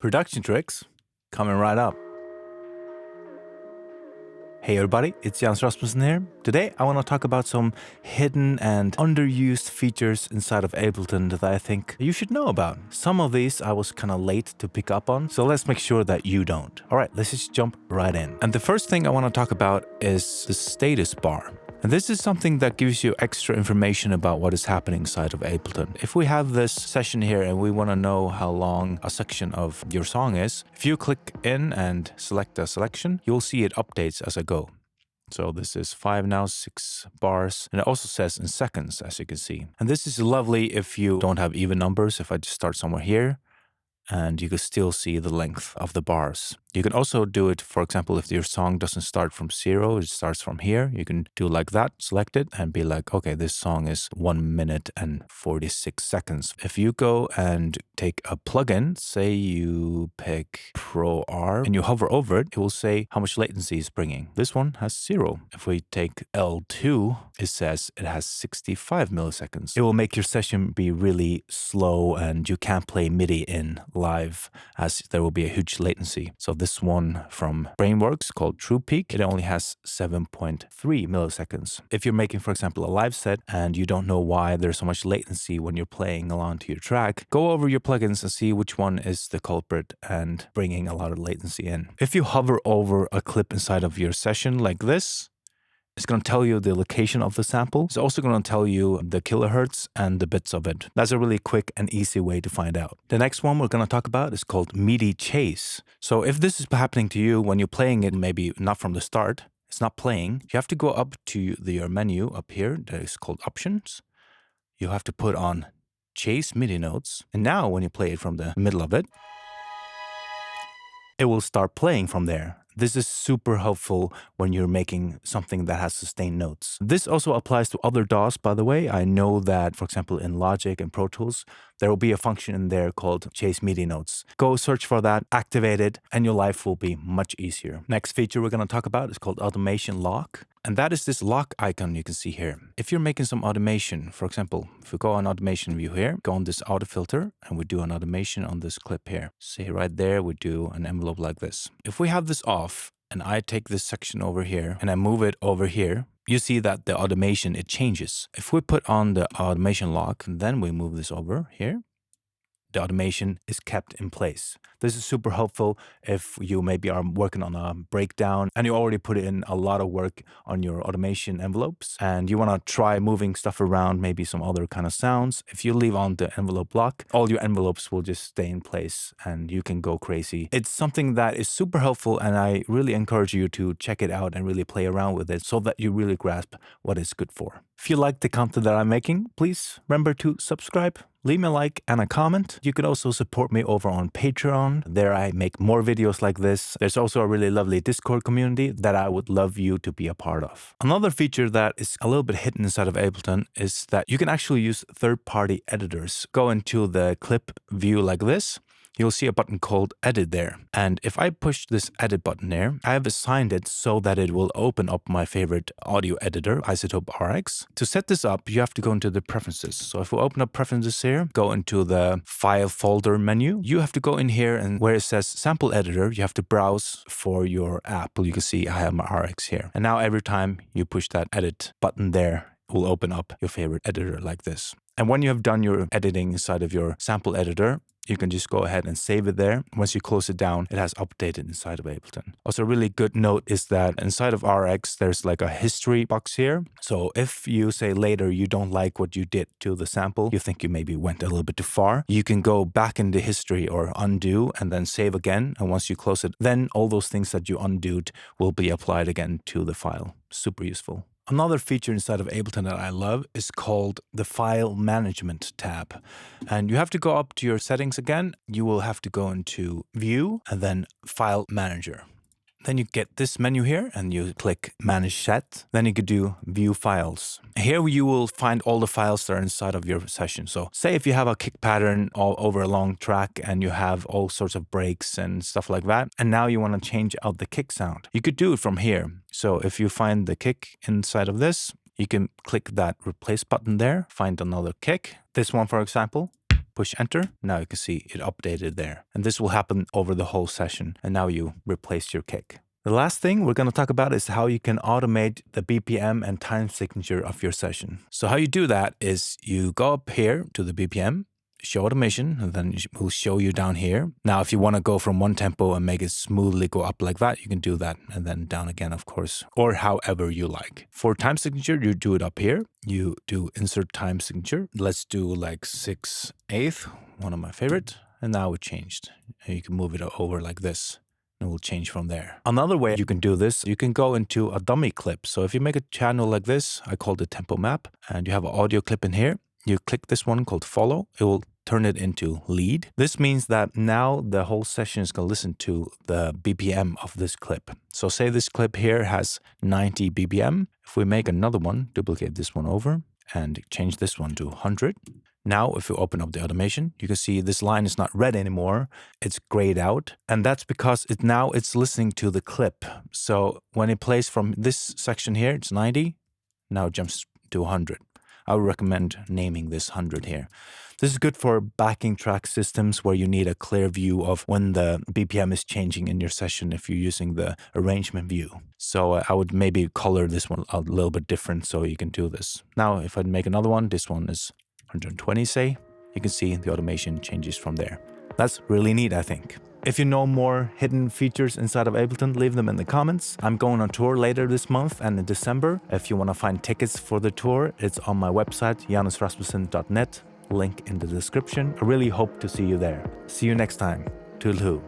Production tricks coming right up. Hey everybody, it's Jens Rasmussen here. Today I want to talk about some hidden and underused features inside of Ableton that I think you should know about. Some of these I was kind of late to pick up on, so let's make sure that you don't. Alright, let's just jump right in. And the first thing I want to talk about is the status bar. And this is something that gives you extra information about what is happening inside of Ableton. If we have this session here and we want to know how long a section of your song is, if you click in and select a selection, you'll see it updates as I go. So this is 5 now, 6 bars, and it also says in seconds, as you can see. And this is lovely if you don't have even numbers. If I just start somewhere here, and you can still see the length of the bars. You can also do it, for example, if your song doesn't start from 0, it starts from here. You can do like that, select it, and be like, okay, this song is 1 minute and 46 seconds. If you go and take a plugin, say you pick Pro R, and you hover over it, it will say how much latency it's bringing. This one has 0. If we take L2, it says it has 65 milliseconds. It will make your session be really slow, and you can't play MIDI in live as there will be a huge latency. So this one from Brainworks called True Peak, it only has 7.3 milliseconds. If you're making, for example, a live set and you don't know why there's so much latency when you're playing along to your track, go over your plugins and see which one is the culprit and bringing a lot of latency in. If you hover over a clip inside of your session like this, it's going to tell you the location of the sample. It's also going to tell you the kilohertz and the bits of it. That's a really quick and easy way to find out. The next one we're going to talk about is called Midi Chase. So if this is happening to you when you're playing it, maybe not from the start, it's not playing, you have to go up to your menu up here that is called Options. You have to put on Chase MIDI notes. And now when you play it from the middle of it, it will start playing from there. This is super helpful when you're making something that has sustained notes. This also applies to other DAWs, by the way. I know that, for example, in Logic and Pro Tools, there will be a function in there called Chase MIDI Notes. Go search for that, activate it, and your life will be much easier. Next feature we're going to talk about is called Automation Lock. And that is this lock icon you can see here. If you're making some automation, for example, if we go on automation view here, go on this auto filter, and we do an automation on this clip here. See right there, we do an envelope like this. If we have this off, and I take this section over here, and I move it over here, you see that the automation, it changes. If we put on the automation lock, and then we move this over here, the automation is kept in place. This is super helpful if you maybe are working on a breakdown and you already put in a lot of work on your automation envelopes and you want to try moving stuff around, maybe some other kind of sounds. If you leave on the envelope lock, all your envelopes will just stay in place and you can go crazy. It's something that is super helpful and I really encourage you to check it out and really play around with it so that you really grasp what it's good for. If you like the content that I'm making, please remember to subscribe, leave me a like and a comment. You can also support me over on Patreon. There I make more videos like this. There's also a really lovely Discord community that I would love you to be a part of. Another feature that is a little bit hidden inside of Ableton is that you can actually use third-party editors. Go into the clip view like this. You'll see a button called Edit there. And if I push this Edit button there, I have assigned it so that it will open up my favorite audio editor, Isotope RX. To set this up, you have to go into the Preferences. So if we open up Preferences here, go into the File folder menu, you have to go in here and where it says Sample Editor, you have to browse for your app. You can see I have my RX here. And now every time you push that Edit button there, it will open up your favorite editor like this. And when you have done your editing inside of your sample editor, you can just go ahead and save it there. Once you close it down, it has updated inside of Ableton. Also, a really good note is that inside of RX, there's like a history box here. So if you say later you don't like what you did to the sample, you think you maybe went a little bit too far, you can go back in the history or undo and then save again. And once you close it, then all those things that you undoed will be applied again to the file. Super useful. Another feature inside of Ableton that I love is called the File Management tab. And you have to go up to your settings again. You will have to go into View and then File Manager. Then you get this menu here and you click Manage Set. Then you could do View Files. Here you will find all the files that are inside of your session. So say if you have a kick pattern all over a long track and you have all sorts of breaks and stuff like that, and now you want to change out the kick sound, you could do it from here. So if you find the kick inside of this, you can click that Replace button there, find another kick. This one, for example. push enter. Now you can see it updated there. And this will happen over the whole session. And now you replace your kick. The last thing we're going to talk about is how you can automate the BPM and time signature of your session. So how you do that is you go up here to the BPM, show automation, and then we'll show you down here. Now, if you want to go from one tempo and make it smoothly go up like that, you can do that, and then down again, of course, or however you like. For time signature, you do it up here. You do insert time signature. Let's do like 6/8, one of my favorite. And now it changed. And you can move it over like this. And it will change from there. Another way you can do this, you can go into a dummy clip. So if you make a channel like this, I call it tempo map, and you have an audio clip in here, you click this one called follow, it will turn it into lead. This means that now the whole session is going to listen to the BPM of this clip. So say this clip here has 90 BPM. If we make another one, duplicate this one over and change this one to 100. Now, if you open up the automation, you can see this line is not red anymore. It's grayed out. And that's because it's listening to the clip. So when it plays from this section here, it's 90. Now it jumps to 100. I would recommend naming this 100 here. This is good for backing track systems where you need a clear view of when the BPM is changing in your session if you're using the arrangement view. So I would maybe color this one a little bit different so you can do this. Now, if I make another one, this one is 120, say, you can see the automation changes from there. That's really neat, I think. If you know more hidden features inside of Ableton, leave them in the comments. I'm going on tour later this month and in December. If you want to find tickets for the tour, it's on my website, janusrasmussen.net. Link in the description. I really hope to see you there. See you next time. Toodaloo.